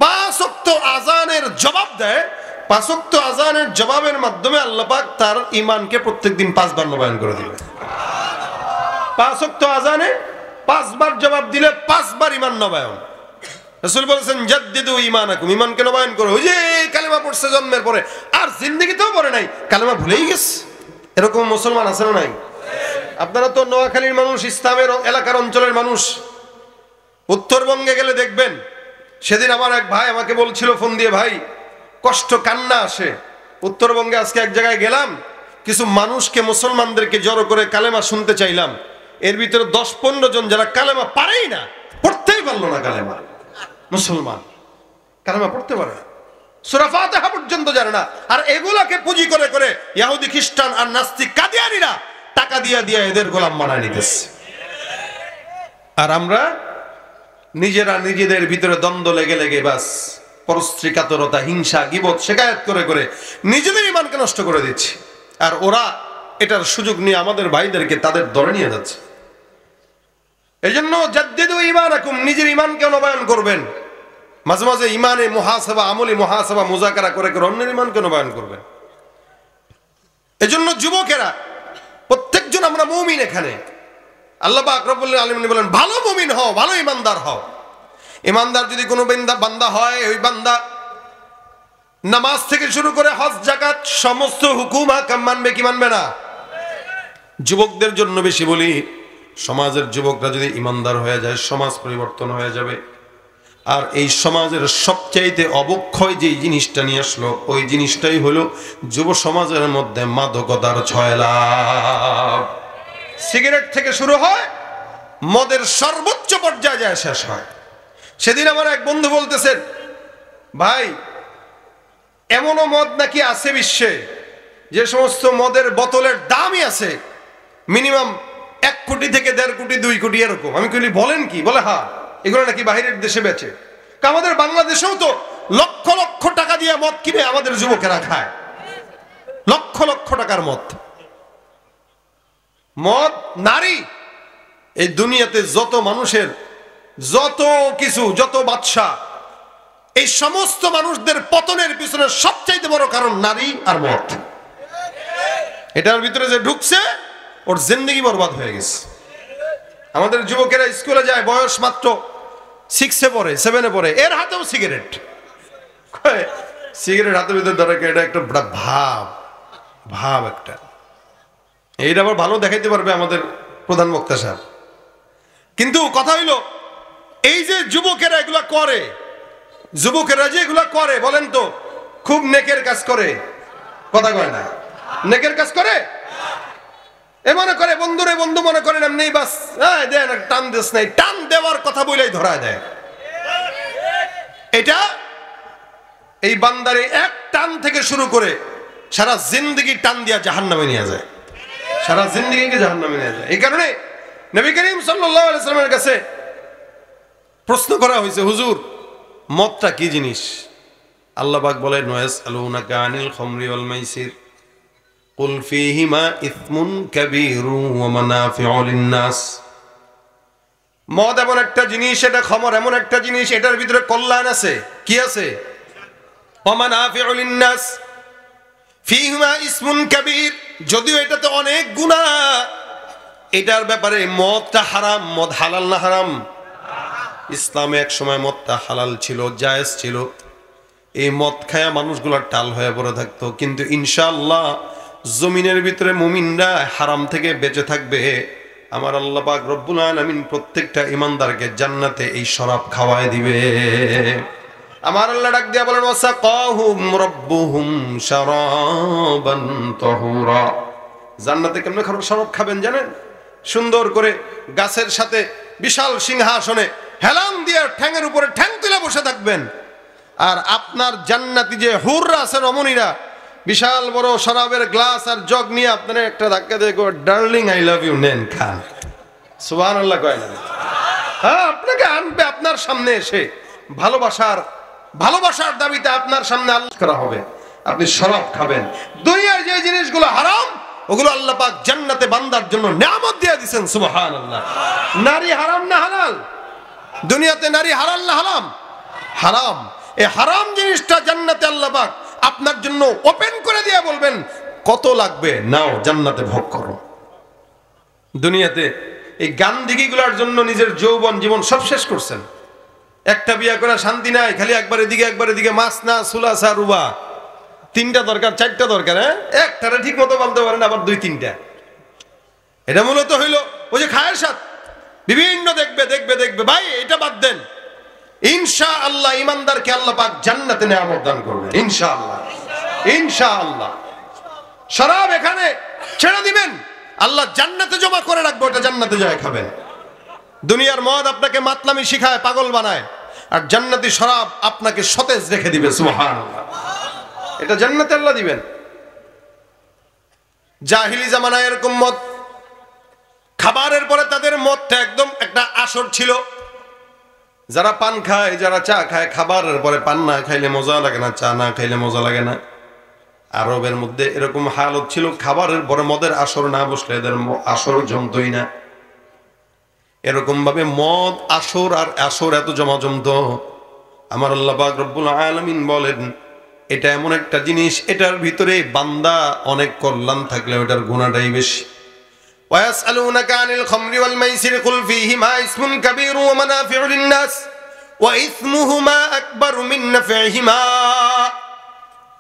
5 ওয়াক্ত আযানের জবাব দেয়, 5 ওয়াক্ত আযানের জবাবের মাধ্যমে আল্লাহ পাক তার ঈমানকে প্রত্যেকদিন 5 বার নবায়ন করে দিবেন। 5 ওয়াক্ত আযানে 5 বার জবাব দিলে 5 বার ঈমান নবায়ন। রাসূল বলেছেন জাদ্দিদু ঈমানাকুম, ঈমানকে নবায়ন করো। ওই যে কালেমা পড়ছে জন্মের পরে, আর জিন্দেগিতেও পড়ে নাই, কালেমা ভুলেই গেছে, এরকম মুসলমান আছে না নাই? আপনারা তো নোয়াখালীর মানুষ, ইসলামের এলাকার অঞ্চলের মানুষ। উত্তরবঙ্গে গেলে দেখবেন, সেদিন আমার এক ভাই আমাকে বলছিল ফোন দিয়ে, ভাই কষ্ট কান্না আসে, উত্তরবঙ্গে আজকে এক জায়গায় গেলাম, কিছু মানুষকে, মুসলমানদেরকে জড়ো করে কালেমা শুনতে চাইলাম, এর ভিতরে 10-15 জন যারা কালেমা পারেই না, পড়তেই পারলো না কালেমা, মুসলমান কালেমা পড়তে পারে না, সূরা ফাতিহা পর্যন্ত জানে না। আর এগুলাকে পুঁজি করে করে ইহুদি, খ্রিস্টান আর নাস্তিক কাদিয়ানীরা টাকা দিয়া দিয়া এদের গোলাম বানায় নিতেছে। আর আমরা নিজেরা নিজেদের ভিতরে দ্বন্দ্ব লেগে লেগে বাস পরস্ত্রীকাতরতা, হিংসা, গীবত, শিকায়াত করে করে নিজেদের ঈমানকে নষ্ট করে দিচ্ছে। আর ওরা এটার সুযোগ নিয়ে আমাদের ভাইদেরকে তাদের দরে নিয়ে যাচ্ছে। এই জন্য জাদ্দিদু ঈমানাকুম, নিজের ঈমানকে নবায়ন করবেন। মাঝে মাঝে ঈমানে মুহাসাবা, আমলি মুহাসাবা, মুযাকারা করে করে অন্যের ঈমানকে নবায়ন করবেন। এজন্য যুবকেরা প্রত্যেকজন আমরা মুমিন। এখানে আল্লাহ পাক রব্বুল আলামিন বলেন ভালো মুমিন হও, ভালো ঈমানদার হও। ঈমানদার যদি কোনো বান্দা হয়, ওই বান্দা নামাজ থেকে শুরু করে হজ, যাকাত সমস্ত হুকুম হাকাম মানবে কি মানবে না? যুবকদের জন্য বেশি বলি, সমাজের যুবকরা যদি ঈমানদার হয়ে যায়, সমাজ পরিবর্তন হয়ে যাবে। আর এই সমাজের সবচাইতে অবক্ষয় যে জিনিসটা নিয়ে আসলো, ওই জিনিসটাই হলো যুব সমাজের মধ্যে মাদকতার ছয়লাভ। সিগারেট থেকে শুরু হয়, মদের সর্বোচ্চ পর্যায়ে যায় শেষ হয়। সেদিন আমার এক বন্ধু বলতেছেন, ভাই এমনও মদ নাকি আছে বিশ্বে, যে সমস্ত মদের বোতলের দামই আছে মিনিমাম 1 কোটি থেকে 1.5 কোটি 2 কোটি এরকম। আমি কইলি বলেন কি? বলে হ্যাঁ, এগুলো নাকি বাহিরের দেশে বেচে। আমাদের বাংলাদেশেও তো লক্ষ লক্ষ টাকা দিয়ে মদ কিনে আমাদের যুবকেরা খায়, লক্ষ লক্ষ টাকার মদ। মদ, নারী, এই দুনিয়াতে যত মানুষের যত কিছু, যত বাদশা, এই সমস্ত মানুষদের পতনের পিছনে সবচাইতে বড় কারণ নারী আর মদ। এটার ভিতরে যে ঢুকছে, ওর জিন্দেগি বরবাদ হয়ে গেছে। আমাদের যুবকেরা স্কুলে যায়, বয়স মাত্র 6-এ পড়ে, 7-এ পড়ে, এর হাতেও সিগারেট। সিগারেট হাতের ভিতরে ধরে, এটা একটা ভাব একটা। এইটা আবার ভালো দেখাইতে পারবে আমাদের প্রধান বক্তা সাহেব। কিন্তু কথা হইল, এই যে যুবকেরা এগুলা করে, যুবকেরা যে এগুলা করে, বলেন তো খুব নেকের কাজ করে? কথা কয় না? নেকের কাজ করে? এ মনে করে বন্ধুরে বন্ধু মনে করেন এমনি বাস, দেন টান দিস নাই, টান দেওয়ার কথা বলেই ধরা দেয়। এটা এই বান্দারে এক টান থেকে শুরু করে সারা জিন্দগি টান দিয়া জাহান্নামে নিয়ে যায়, সারা জিন্দগিকে জাহান্নামে নিয়ে যায়। এই কারণে নবী করিম সাল্লাল্লাহু আলাইহি ওয়াসাল্লামের কাছে প্রশ্ন করা হয়েছে, হুজুর মদটা কি জিনিস? আল্লাহ পাক বলেন, ওয়াসআলুনাকা আনিল খামরি ওয়াল মাইসির কুল ফীহিমা ইসমুন কাবীরু ওয়া মানাফিউ লিন-নাস। মদ এমন একটা জিনিস, এটা খমর এমন একটা জিনিস, এটার ভিতরে কল্যাণ আছে। কি আছে? ওয়া মানাফিউ লিন-নাস ফীহিমা ইসমুন কাবীর। যদিও এটাতে অনেক গুনাহ, এটার ব্যাপারে মদটা হারাম। মদ হালাল না হারাম? ইসলামে এক সময় মদটা হালাল ছিল, জায়েজ ছিল। এই মদ খায়া মানুষগুলোর টাল হয়ে পড়ে থাকতো, কিন্তু ইনশাআল্লাহ জমিনের ভিতরে মুমিনরা হারাম থেকে বেঁচে থাকবে। আমার আল্লাহ পাক রব্বুল আলামিন প্রত্যেকটা ঈমানদারকে জান্নাতে এই শরাব খাওয়ায় দিবে। আমার আল্লাহ ডাক দিয়া বলেন, ওয়াসাকাহুম রাব্বুহুম শারাবান তাহুরা। জান্নাতে কেমনে শরাব খাবেন জানেন? সুন্দর করে গাছের সাথে বিশাল সিংহাসনে হেলান দিয়ে ঠ্যাঙের উপরে ঠ্যাং তুলে বসে থাকবেন। আর আপনার জান্নাতি যে হুররা আছে, রমণীরা, বিশাল বড় শরাবের গ্লাস আর জগ নিয়ে আপনারা একটা ধাক্কা দিয়ে ডার্লিং আই লাভ ইউ, নেন খান। সুবহানাল্লাহ কয় না? হ্যাঁ, আপনাকে আনবে আপনার সামনে এসে, ভালোবাসার দাবিতে আপনার সামনে আল্লাহ করা হবে, আপনি শরাব খাবেন। দুনিয়ার যে জিনিসগুলো হারাম, ওগুলো আল্লাহ পাক জান্নাতে বান্দার জন্য নিয়ামত দিয়ে দিবেন। সুবহানাল্লাহ। নারী হারাম না হালাল? দুনিয়াতে নারী হালাল না হারাম? হারাম। এই হারাম জিনিসটা জান্নাতে আল্লাহ পাক আপনার জন্য ওপেন করে দিয়ে বলবেন, কত লাগবে নাও, জান্নাতে ভোগ করো। দুনিয়াতে এই গান্ধিগিগুলোর জন্য নিজের যৌবন জীবন সব শেষ করছেন। একটা বিয়া করে শান্তি নাই, খালি একবারে দিকে মাছ না, সুলাসা, রুবা, 3টা দরকার, 4টা দরকার। হ্যাঁ, একটারে ঠিক মতো বলতে পারেন, আবার 2-3টা। এটা মূলত হইল ওই যে খায়ের সাথ, বিভিন্ন দেখবে। ভাই এটা বাদ দেন, ইনশাআল্লাহ ঈমানদারকে আল্লাহ পাক জান্নাতে নিয়ামত দান করবেন। ইনশাআল্লাহ। শরাব এখানে ছেড়ে দিবেন, আল্লাহ জান্নাতে জমা করে রাখবো, এটা জান্নাতে যায় খাবেন। দুনিয়ার মদ আপনাকে মাতলামি শিখায়, পাগল বানায়, আর জান্নাতি শরাব আপনাকে সতেজ রেখে দিবে। সুবহানাল্লাহ। এটা জান্নাতে আল্লাহ দিবেন। জাহিলি জামানায় এরকম মদ, খাবারের পরে তাদের মদটা একদম একটা আসর ছিল। যারা পান খায়, যারা চা খায়, খাবারের পরে পান না খাইলে মজা লাগে না, চা না খাইলে মজা লাগে না। আরবের মধ্যে এরকম হালত ছিল, খাবারের পরে মদের আসর না বসলে এদের আসর জমতই না। এরকম ভাবে মদ আসর আর আসর এত জমত। আমার আল্লাহ পাক রব্বুল আলামিন বলেন, এটা এমন একটা জিনিস, এটার ভিতরে বান্দা অনেক কল্যাণ থাকলে ওটার গুনাহটাই বেশি। ওয়ায়াসআলুনাকা আনিল খামরি ওয়াল মাইসির কুল ফীহিমা ইসমুন কাবীরু ওয়া মানাফিউ লিন-নাস ওয়া ইসমুহুমা আকবারু মিন নাফইহিমা।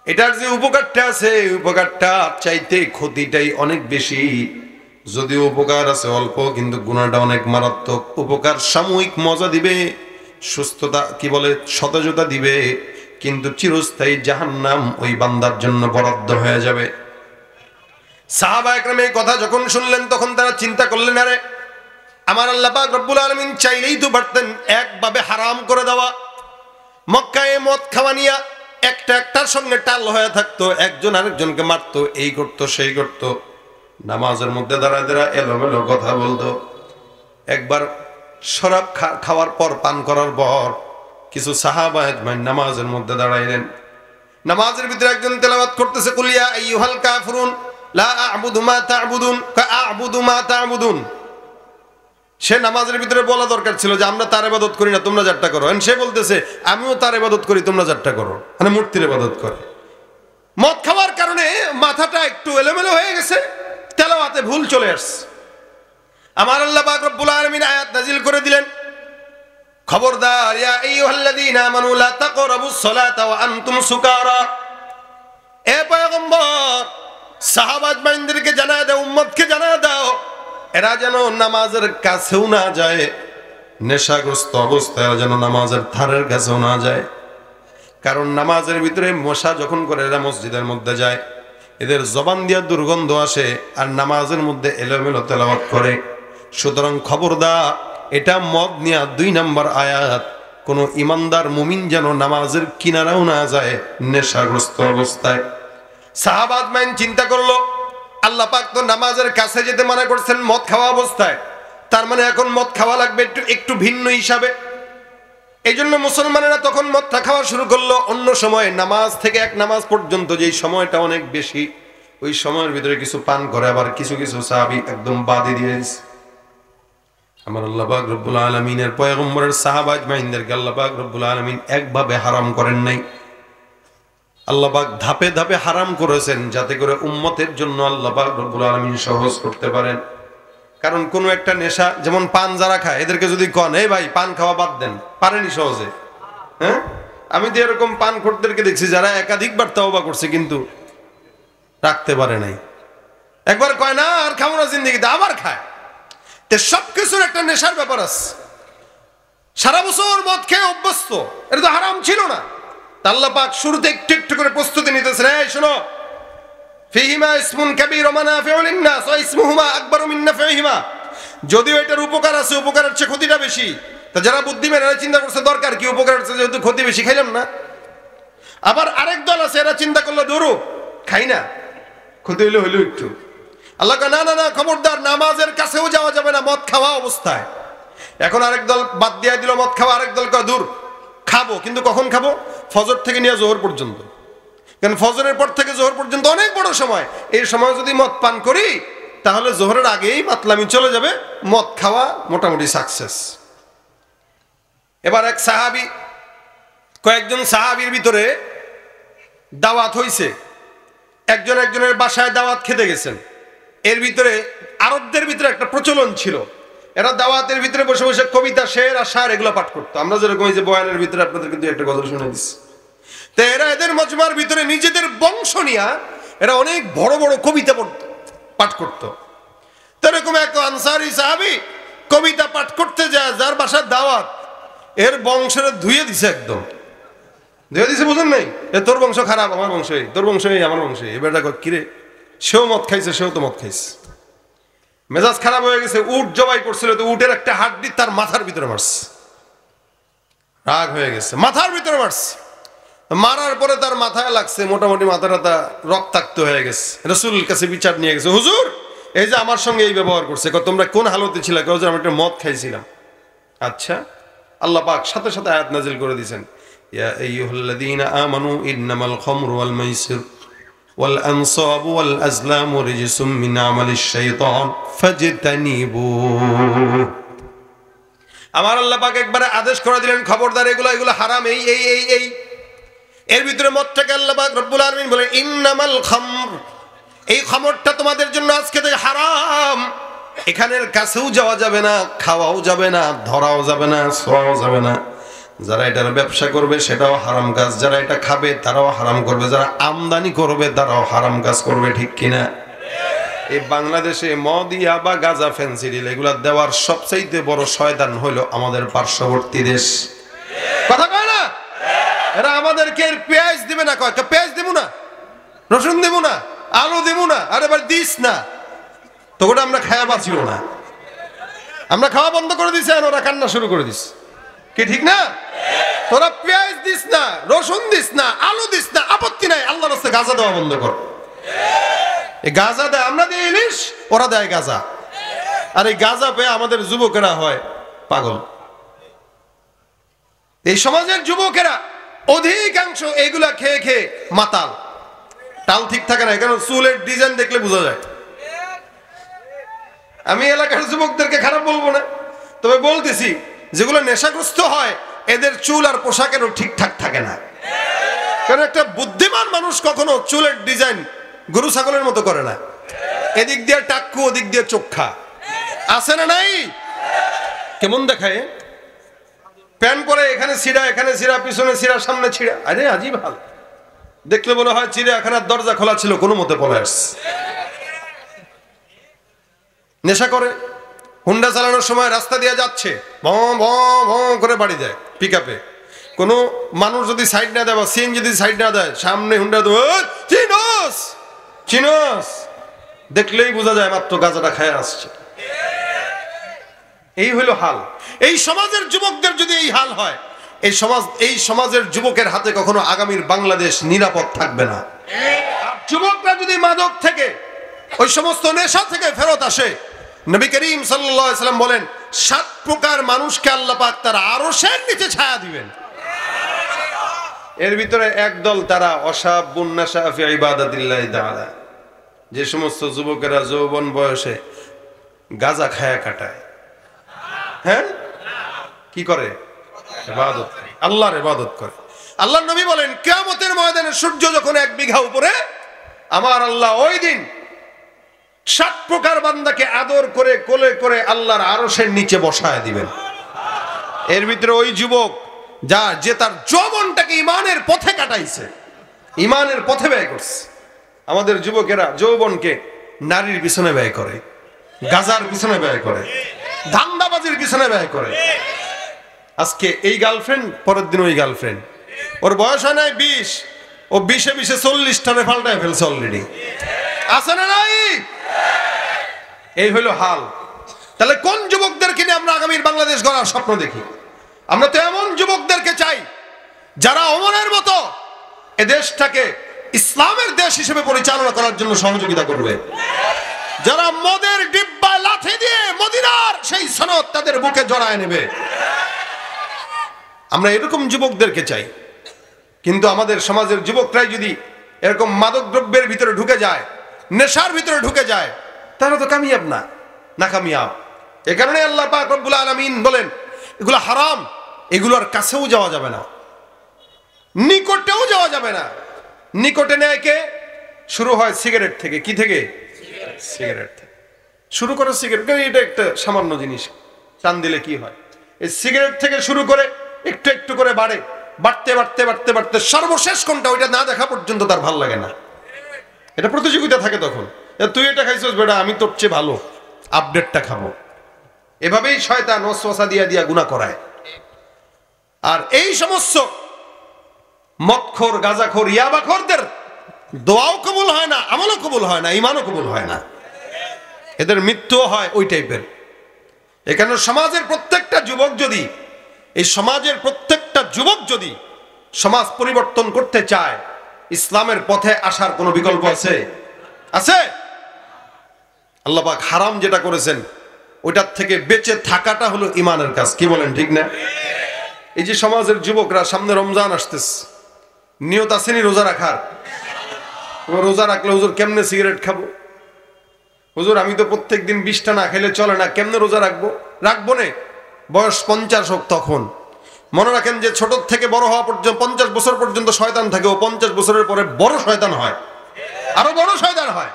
এটার যে উপকারটা আছে, উপকারটা চাইতে ক্ষতিটাই অনেক বেশি। যদিও উপকার আছে অল্প, কিন্তু গুনাহটা অনেক মারাত্মক। উপকার সাময়িক মজা দিবে, সুস্থতা কি বলে সতেজতা দিবে, কিন্তু চিরস্থায়ী জাহান্নাম ওই বান্দার জন্য বরাদ্দ হয়ে যাবে। সাহাবা একরাম এই কথা যখন শুনলেন তখন তারা চিন্তা করলেন, আরে আমার আল্লাহ পাক রব্বুল আলামিন চাইলেই তো পারতেন একভাবে হারাম করে দেওয়া। মক্কায় মদ খাওয়া নিয়া একটার সঙ্গে টাল হয়ে থাকতো, একজন আরেকজনকে মারতো, এই করতো সেই করতো, নামাজের মধ্যে দাঁড়ায় দাঁড়ায় এলোমেলো কথা বলতো। একবার শরাব খাওয়ার পর, পান করার পর কিছু সাহাবা আজমাইন নামাজের মধ্যে দাঁড়াইলেন। নামাজের ভিতরে একজন তেলাওয়াত করতেছে, কুল ইয়া আইয়ুহাল কাফিরুন লা আ'বুদু মা তা'বুদুন কা আ'বুদু মা তা'বুদুন। সে নামাজের ভিতরে বলা দরকার ছিল যে আমরা তার ইবাদত করি না, তোমরা যারটা করো। সে বলতেছে আমিও তার ইবাদত করি, তোমরা যারটা করো, মানে মূর্তির ইবাদত করে। মদ খাওয়ার কারণে মাথাটা একটু এলোমেলো হয়ে গেছে, তেলাওয়াতে ভুল চলে আসছে। আমার আল্লাহ পাক রব্বুল আলামিন আয়াত নাজিল করে দিলেন, খবরদার ইয়া আইয়ুহাল্লাযীনা আমানু লা তাকরাবুস সালাতা ওয়া আনতুম সুকারা। এ পয়গম্বর, সাহাবা আজমাইনদেরকে জানায় দাও, উম্মতকে জানায় দাও, এরা যেন নামাজের কাছেও না যায়, নেশাগ্রস্ত অবস্থায় যেন নামাজের ধারের কাছেও না যায়। কারণ নামাজের ভিতরে মশা যখন করে এরা মসজিদের মধ্যে যায়, এদের জবান দিয়া দুর্গন্ধ আসে, আর নামাজের মধ্যে এলোমেলো তেলাওয়াত করে। সুতরাং খবরদার, এটা মদ নিয়া 2 নম্বর আয়াত, কোন ইমানদার মুমিন যেন নামাজের কিনারাও না যায় নেশাগ্রস্ত অবস্থায়। সাহাবা আজমাইন চিন্তা করলো, আল্লাহ পাক তো নামাজের কাছে যেতে মানা করছেন মদ খাওয়া অবস্থায়, তার মানে এখন মদ খাওয়া লাগবে একটু ভিন্ন হিসাবে। এই জন্য মুসলমানেরা তখন মদটা খাওয়া শুরু করলো অন্য সময়, নামাজ থেকে এক নামাজ পর্যন্ত যেই সময়টা অনেক বেশি, ওই সময়ের ভিতরে কিছু পান করে, আবার কিছু কিছু সাহাবী একদম বাদই দিয়ে দিয়েছে। আমার আল্লাহ পাক রব্বুল আলামিনের পয়গম্বরের সাহাবা আজমাইনদেরকে আল্লাহ পাক রব্বুল আলামিন একভাবে হারাম করেন নাই, আল্লাহ পাক ধাপে ধাপে হারাম করেছেন, যাতে করে উম্মতের জন্য আল্লাহ পাক রব্বুল আলামিন সহজ করতে পারেন। কারণ কোন একটা নেশা, যেমন পান যারা খায়, এদেরকে যদি কন এই ভাই পান খাওয়া বাদ দেন, পারেনি সহজে। হ্যাঁ, আমি তো এরকম পান খোরদেরকে দেখছি যারা একাধিকবার তওবা করছে কিন্তু রাখতে পারে নাই। একবার কয় না আর খাবো না জিন্দেগিতে, আবার খায়। তে সবকিছুর একটা নেশার ব্যাপার আছে। সারা বছর মদ খেয়ে অভ্যস্ত, এটা তো হারাম ছিল না। আল্লাহ পাক শুরুতে একটু একটু করে প্রস্তুতি নিতেছেন, এই শোনো, ফীহিমা ইসমুন কাবীর ওয়া মানাফিউ লিন-নাস ওয়া ইসমুহুমা আকবারু মিন নাফইহিমা। যদিও এটার উপকার আছে, উপকারের চেয়ে ক্ষতিটা বেশি। তা যারা বুদ্ধিমান এরা চিন্তা করছে দরকার কি, উপকার আছে যেহেতু ক্ষতি বেশি, খাইলাম না। আবার আরেক দল আছে, এরা চিন্তা করলো দূরু খাই না, ক্ষতি হইলে হইলো একটু। আল্লাহ কয় না না না, খবরদার, নামাজের কাছেও যাওয়া যাবে না মদ খাওয়া অবস্থায়। এখন আরেক দল বাদ দিয়ে দিল মদ খাওয়া, আরেক দল কয় দূর খাবো, কিন্তু কখন খাবো? ফজর থেকে নিয়ে জোহর পর্যন্ত। কারণ ফজরের পর থেকে জোহর পর্যন্ত অনেক বড় সময়, এই সময় যদি মদ পান করি তাহলে জোহরের আগেই মাতলামি চলে যাবে, মদ খাওয়া মোটামুটি সাকসেস। এবার এক সাহাবী, কয়েকজন সাহাবীর ভিতরে দাওয়াত হইছে, একজন একজনের বাসায় দাওয়াত খেতে গেছেন। এর ভিতরে আরবদের ভিতরে একটা প্রচলন ছিল, এরা দাওয়াতের ভিতরে বসে বসে কবিতা, শের আর শার এগুলো পাঠ করতো। আমরা যেরকম এই যে বয়ানের ভিতরে আপনাদের কিন্তু একটা গজল শুনে দিচ্ছি। তো এরা এদের মজমার ভিতরে নিজেদের বংশ নিয়া এরা অনেক বড় বড় কবিতা পাঠ করতো। তো এরকম এক আনসারি সাহাবী কবিতা পাঠ করতে যায়, যার বাসার দাওয়াত, এর বংশের ধুয়ে দিছে, একদম ধুয়ে দিছে, বুঝুন নাই? এ তোর বংশ খারাপ, আমার বংশ এই, তোর বংশ এই, আমার বংশ এই। এবার কিরে, সেও মদ খাইছে, সেও তো মদ খাইছে, মেজাজ খারাপ হয়ে গেছে। উট জবাই করছিল, তো উটের একটা হাড্ডি তার মাথার ভিতরে মারছে, রাগ হয়ে গেছে, মাথার ভিতরে মারছে। মারার পরে তার মাথায় লাগছে, মোটামুটি মাথাটা রক্তাক্ত হয়ে গেছে। রাসূলের কাছে বিচার নিয়ে গেছে, হুজুর এই যে আমার সঙ্গে এই ব্যবহার করছে, তোমরা কোন হালতে ছিল? হুজুর আমি একটা মদ খাইছিলাম। আচ্ছা, আল্লাহ পাক সাথে সাথে আয়াত নাজিল করে দিয়েছেন, ইয়া আইয়ুহাল্লাযীনা আমানু ইন্নামাল খামরু ওয়াল মাইসির ওয়াল আনসাবু ওয়াল আজলামু রিজসুম মিন আমালিশ শাইতান ফাজতানিবু। আমার আল্লাহ পাক একবারে আদেশ করে দিলেন, খবরদার এগুলো হারাম, এই এর ভিতরে মদটাকে আল্লাহ পাক রব্বুল আলামিন বলেন ইন্নামাল খামর, এই খামরটা তোমাদের জন্য আজকে থেকে হারাম। এখানের কাছেও যাওয়া যাবে না, খাওয়াও যাবে না, ধরাও যাবে না, ছোঁয়াও যাবে না। যারা এটার ব্যবসা করবে সেটাও হারাম কাজ, যারা এটা খাবে তারাও হারাম করবে, যারা আমদানি করবে তারাও হারাম কাজ করবে, ঠিক কিনা? এই বাংলাদেশে মদ, ইয়াবা, গাঁজা, ফেন্সিডিল এগুলা দেওয়ার সবচাইতে বড় শয়তান হলো আমাদের পার্শ্ববর্তী দেশ। কথা কয় না? এরা আমাদেরকে পেঁয়াজ দিবে না, কয় পেঁয়াজ দিব না, রসুন দিব না, আলু দিব না, আরে এবার দিস না, তো ওটা আমরা খাওয়া বাঁচিও না। আমরা খাওয়া বন্ধ করে দিছি আর ওরা কান্না শুরু করে দিস, কি ঠিক না? তোরা পেঁয়াজ দিস না, রসুন দিস না, আলু দিস না, আপত্তি নাই, আল্লাহর রাস্তায় গাঁজা দেওয়া বন্ধ কর। এই গাঁজা দেয়, আমরা দিই ইলিশ, ওরা দেয় গাঁজা। আর এই গাঁজা পেয়ে আমাদের যুবকেরা হয় পাগল। এই সমাজের যুবকেরা অধিকাংশ এগুলা খেয়ে খেয়ে মাতাল, টাল ঠিক থাকে না, কারণ চুলের ডিজাইন দেখলে বোঝা যায়। আমি এলাকার যুবকদেরকে খারাপ বলবো না, তবে বলতেছি যেগুলো নেশাগ্রস্ত হয় এদের চুল আর পোশাকেরও ঠিকঠাক থাকে না। কারণ একটা বুদ্ধিমান মানুষ কখনো চুলের ডিজাইন গরু ছাগলের মতো করে না, এদিক দিয়ে টাক্কু ওদিক দিয়ে চোখা আছে না নাই? কেমন দেখায়? প্যান্ট পরে এখানে ছিঁড়া, এখানে ছিঁড়া, পিছনে ছিঁড়া, সামনে ছিঁড়া, আরে আজীব হাল। দেখলে মনে হয় চিড়িয়াখানার দরজা খোলা ছিল, কোনো মতে পলে আসছে। নেশা করে, হুন্ডা চালানোর সময় রাস্তা দিয়ে যাচ্ছে, ভঁ ভঁ ভঁ করে বাড়ি দেয় পিকআপে। কোনো মানুষ যদি সাইড না দেয় বা সিএনজি যদি সাইড না দেয়, সামনে হুন্ডা চিনোস চিনোস, দেখলেই বোঝা যায় মাত্র গাঁজাটা খায় আসছে। এই হইল হাল। এই সমাজের যুবকদের যদি এই হাল হয়, এই সমাজের যুবকের হাতে কখনো আগামীর বাংলাদেশ নিরাপদ থাকবে না। যুবকরা যদি মাদক থেকে, ওই সমস্ত নেশা থেকে ফেরত আসে, নবী করিম সাল্লাল্লাহু আলাইহি ওয়াসাল্লাম বলেন 7 প্রকার মানুষকে আল্লাহ পাক তার আরশের নিচে ছায়া দিবেন। এর ভিতরে একদল তারা অসাবুন নাশা ফি ইবাদাতিল্লাহি তাআলা, যে সমস্ত যুবকেরা যৌবন বয়সে গাঁজা খায়া কাটায়, হ্যাঁ কি করে? ইবাদত করে, আল্লাহর ইবাদত করে। আল্লাহর নবী বলেন কিয়ামতের ময়দানে সূর্য যখন 1 বিঘা উপরে, আমার আল্লাহ ওই দিন 7 প্রকার বান্দাকে আদর করে কোলে করে আল্লাহর আরশের নিচে বসায় দিবেন। এর ভিতরে ওই যুবক যে তার যৌবনটাকে ইমানের পথে কাটাইছে, ইমানের পথে ব্যয় করছে। আমাদের যুবকেরা যৌবনকে নারীর পিছনে ব্যয় করে, গাজার পিছনে ব্যয় করে, ধান্দাবাজির পিছনে ব্যয় করে। আজকে এই গার্লফ্রেন্ড, পরের দিন ওই গার্লফ্রেন্ড। ওর বয়স হয় নাই 20, ও 20-এ 40টারে পাল্টায় ফেলছে অলরেডি, আছে না নাই? এই হইল হাল। তাহলে কোন যুবকদেরকে নিয়ে আমরা আগামীর বাংলাদেশ গড়ার স্বপ্ন দেখি? আমরা তো এমন যুবকদেরকে চাই যারা ওমরের মতো এ দেশটাকে ইসলামের দেশ হিসেবে পরিচালনা করার জন্য সহযোগিতা করবে, যারা মদের ডিব্বা লাথি দিয়ে মদিনার সেই সনদ তাদের বুকে জড়ায় নেবে। আমরা এরকম যুবকদেরকে চাই। কিন্তু আমাদের সমাজের যুবকরাই যদি এরকম মাদক দ্রব্যের ভিতরে ঢুকে যায়, নেশার ভিতরে ঢুকে যায়, তাহলে তো কামিয়াব না, নাকামিয়াব। এ কারণে আল্লাহ পাক রব্বুল আলামিন বলেন এগুলো হারাম, এগুলোর কাছেও যাওয়া যাবে না, নিকটেও যাওয়া যাবে না। নিকটে নেয় কে? শুরু হয় সিগারেট থেকে। কি থেকে? সিগারেট থেকে শুরু করে। সিগারেট এটা একটা সামান্য জিনিস, টান দিলে কি হয়? এই সিগারেট থেকে শুরু করে একটু একটু করে বাড়ে, বাড়তে বাড়তে বাড়তে বাড়তে সর্বশেষ কোনটা ওইটা না দেখা পর্যন্ত তার ভাল লাগে না। এটা প্রতিযোগিতা থাকে তখন, তুই এটা খাইছিস বেটা, আমি তোর চেয়ে ভালো, আপডেটটা খাবো। এভাবেই শয়তান ওয়াসওয়াসা দিয়া দিয়া গুনাহ করায়। আর এই সমস্ত মদখোর, গাঁজাখোর, ইয়াবাখোরদের দোয়াও কবুল হয় না, আমলও কবুল হয় না, ঈমানও কবুল হয় না, এদের মৃত্যুও হয় ওই টাইপের। এখানে সমাজের প্রত্যেকটা যুবক যদি, এই সমাজের প্রত্যেকটা যুবক যদি সমাজ পরিবর্তন করতে চায়, ইসলামের পথে আসার কোনো বিকল্প আছে? আছে? আল্লাহ পাক হারাম যেটা করেছেন ওইটার থেকে বেঁচে থাকাটা হলো ঈমানের কাজ। কি বলেন, ঠিক না? এই যে সমাজের যুবকরা, সামনে রমজান আসতেছে, নিয়ত আসেনি রোজা রাখার? রোজা রাখলে হুজুর কেমনে সিগারেট খাবো, হুজুর আমি তো প্রত্যেক দিন 20টা না খেলে চলে না, কেমনে রোজা রাখবো? রাখবো না, বয়স 50 হোক তখন। মনে রাখেন যে ছোট থেকে বড় হওয়া পর্যন্ত 50 বছর পর্যন্ত শয়তান থাকে, ও 50 বছরের পরে বড় শয়তান হয়, আরো বড় শয়তান হয়,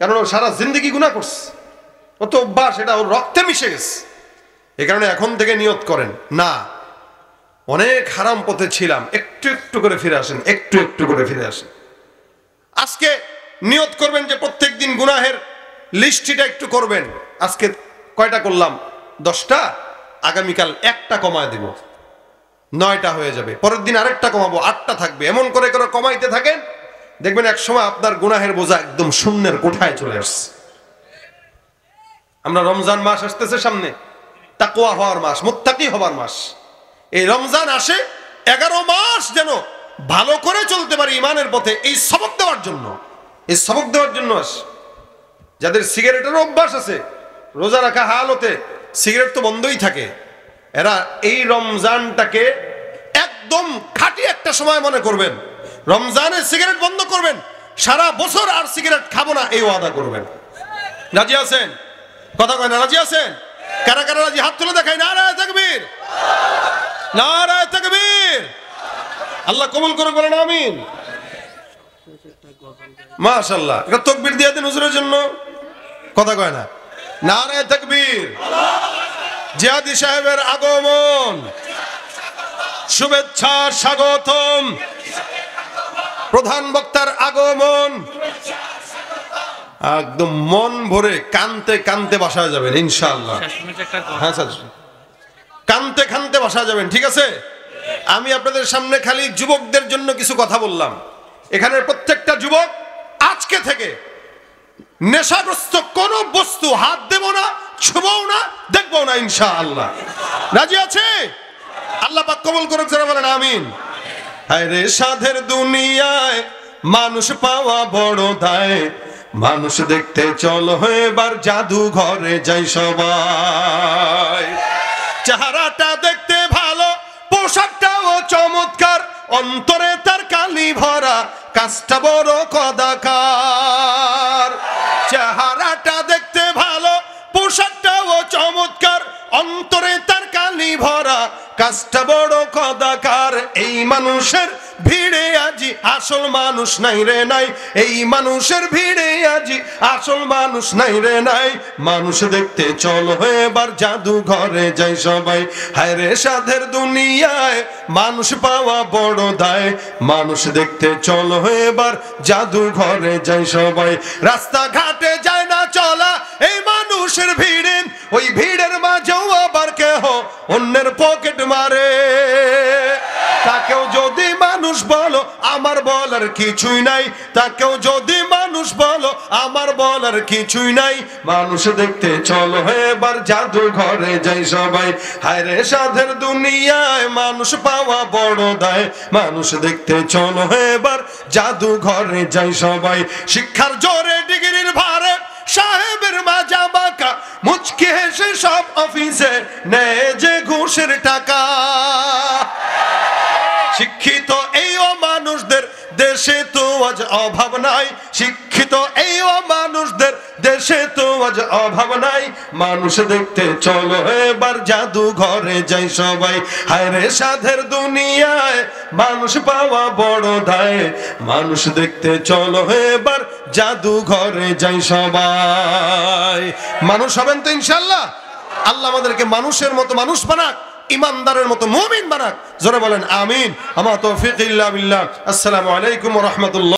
কারণ ও সারা জিন্দগি গুনাহ করছে, ও তো অভ্যাস, এটা ওর রক্তে মিশে গেছে। এই কারণে এখন থেকে নিয়ত করেন, না অনেক হারাম পথে ছিলাম, একটু একটু করে ফিরে আসেন, একটু একটু করে ফিরে আসেন। আজকে নিয়ত করবেন যে প্রত্যেক দিন গুনাহের লিস্টটা একটু করবেন। আজকে কয়টা করলাম? 10টা, আগামীকাল 1টা কমায় দিব, 9টা হয়ে যাবে, পরের দিন আরেকটা কমাবো, 8টা থাকবে। এমন করে করে কমাইতে থাকেন, দেখবেন এক সময় আপনার গুনাহের বোঝা একদম শূন্যের কোঠায় চলে আসছে। আমরা রমজান মাস আসতেছে সামনে, তাকওয়া হওয়ার মাস, মুত্তাকি হওয়ার মাস। এই রমজান আসে 11 মাস যেন ভালো করে চলতে পারি ইমানের পথে, এই সবক দেওয়ার জন্য, এই সবক দেওয়ার জন্য আসে। যাদের সিগারেটের অভ্যাস আছে, রোজা রাখা হালতে সিগারেট তো বন্ধই থাকে, এরা এই রমজানটাকে একদম খাঁটি একটা সময় মনে করবেন, রমজানে সিগারেট বন্ধ করবেন, সারা বছর আর সিগারেট খাবো না, এই ওয়াদা করবেন। রাজি আছেন? কথা কয় না, রাজি আছেন? কারা কারা রাজি? হাত তুলে দেখাই। নারায়ে তাকবীর, নারায়ে তাকবীর। আল্লাহ কবুল করে, বলেন আমিন। মাশাআল্লাহ, এটা তাকবীর দিয়ে দেন হুজুরের জন্য। কথা কয় না, নারায়ে তাকবীর। জিয়াদি সাহেবের আগমন, শুভেচ্ছা স্বাগতম। প্রধান বক্তার আগমন, একদম মন ভরে কানতে কানতে বাসায় যাবেন ইনশাআল্লাহ। হ্যাঁ স্যার, কানতে কানতে বাসায় যাবেন, ঠিক আছে? আমি আপনাদের সামনে খালি যুবকদের জন্য কিছু কথা বললাম। এখানের প্রত্যেকটা যুবক আজকে থেকে নেশাগ্রস্ত কোন বস্তু হাত দেব না, ছুঁবও না, দেখবো না ইনশাআল্লাহ। রাজি আছে? আল্লাহ পাক কবুল করুক, যারা বলেন আমিন। হায় রে সাধের দুনিয়ায় মানুষ পাওয়া বড় দায়, মানুষ দেখতে চলো এবার জাদু ঘরে যাই সবাই। চেহারাটা দেখতে ভালো, পোশাকটাও চমৎকার, অন্তরে তার কালি ভরা, কাজটা বড় কদাকার। চেহারাটা দেখতে ভালো, পোশাকটাও চমৎকার, অন্তরে তার কালি ভরা, কাজটা বড় কদাকার। এই মানুষের ভিড়ে আজি আসল মানুষ নাই রে নাই, এই মানুষের ভিড়ে আজি আসল মানুষ নাই রে নাই। মানুষ দেখতে চলো এবার জাদু ঘরে যাই সবাই। হায় রে সাধের দুনিয়ায় মানুষ পাওয়া বড় দায়, মানুষ দেখতে চলো এবার জাদু ঘরে যাই সবাই। রাস্তাঘাটে যায় না চলা এই মানুষের ভিড়ে, ওই ভিড়ের মাঝেও আবার কেহ অন্যের পকেট মারে। তাকেও যদি মানুষ বলো আমার বলার কিছুই নাই, তাকেও যদি মানুষ বলো আমার বলার কিছুই নাই। মানুষ দেখতে চলো এবার জাদু ঘরে যাই সবাই। হায় রে সাধের দুনিয়ায় মানুষ পাওয়া বড় দায়, মানুষ দেখতে চলো এবার জাদু ঘরে যাই সবাই। শিক্ষার জোরে ডিগ্রির ভারে সাহেবের মাজা বাঁকা, মুচকি হেসে সব অফিসে নেয় যে ঘুষের টাকা। শিক্ষিত এই মানুষদের দেশে তো আজ অভাব নাই, শিক্ষিত এই মানুষদের দেশে তো আজ অভাব নাই। মানুষ দেখতে চলো এবার জাদু ঘরে যাই সবাই। হায় রে সাধের দুনিয়ায় মানুষ পাওয়া বড় দায়, মানুষ দেখতে চলো এবার জাদু ঘরে যাই সবাই। মানুষ হবেন তো ইনশাআল্লাহ? আল্লাহ আমাদেরকে মানুষের মতো মানুষ বানাক, ইমানদারের মতো মুমিন বানাক। জোরে বলেন আমিন। আমা তৌফিক ইল্লা বিল্লাহ। আসসালামু আলাইকুম ওয়া রাহমাতুল্লাহ।